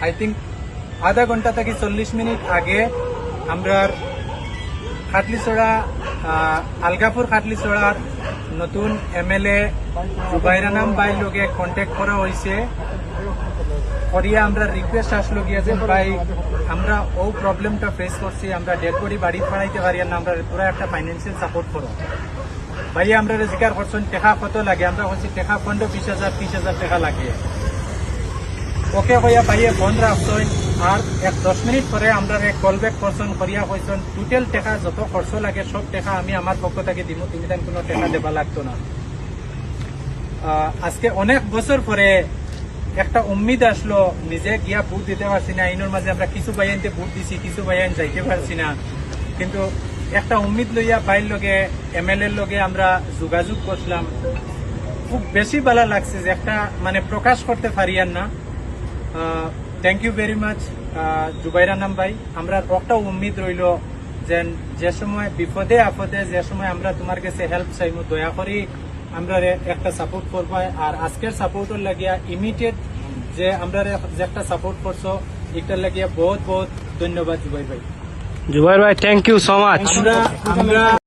I think আধা ঘন্টা থেকে 40 মিনিট আগে আমরা খাটলিছড়া আলগাপুর খাটলিছড়ার নতুন এমএলএ জুবাইরানাম বাইর লগে কন্ট্যাক্ট করা হয়েছে করিয়া আমরা রিকোয়েস্ট আসলো গিয়া যে ভাই আমরা ও প্রবলেমটা ফেস করছি, আমরা ডেড বডি বাড়ি ফাড়াইতে পারি না, আমরা পুরো একটা ফাইন্যান্সিয়াল সাপোর্ট করো। ভাই আমরা জিজ্ঞাসা করছেন টাকা কত লাগে, আমরা বলছি টাকা 15-20,000 30,000 টাকা লাগে। ওকে হইয়া পাইয়ে ফোন রাখছেন আর 10 মিনিট পরে আমরা কল ব্যাক করছেন করিয়া কইছেন টোটাল টাকা যত খরচ লাগে সব টাকা আমি আমার পক্ষ থেকে দিব, তুমি তাই কোনো টাকা দেবা লাগতো না। আজকে অনেক বছর পরে একটা উম্মিদ আসলো, নিজে গিয়া ভোট দিতে পারছি না, ইনোর মাঝে আমরা কিছু বাইনতে ভোট দিছি, কিছু বাইন যাইতে পারছি না, কিন্তু একটা উম্মিদ লইয়া বাইর লগে এমএলএর লগে আমরা যোগাযোগ করলাম। খুব বেশি ভালো লাগছে যে একটা মানে প্রকাশ করতে পারিয়ান না। থ্যাংক ইউ ভেরি মাচ জুবাইরানাম ভাই। আমরা একটা উম্মিদ রইল যে সময় বিপদে আপদে যে সময় আমরা তোমার কাছে হেল্প চাইব দয়া করি আমরা একটা সাপোর্ট করবো। আর আজকের সাপোর্টের লাগিয়া ইমিডিয়েট যে আমরা যে একটা সাপোর্ট করছো এটার লাগিয়া বহুত বহুত ধন্যবাদ জুবাইর ভাই। জুবাইর ভাই থ্যাংক ইউ সো মাচ। আমরা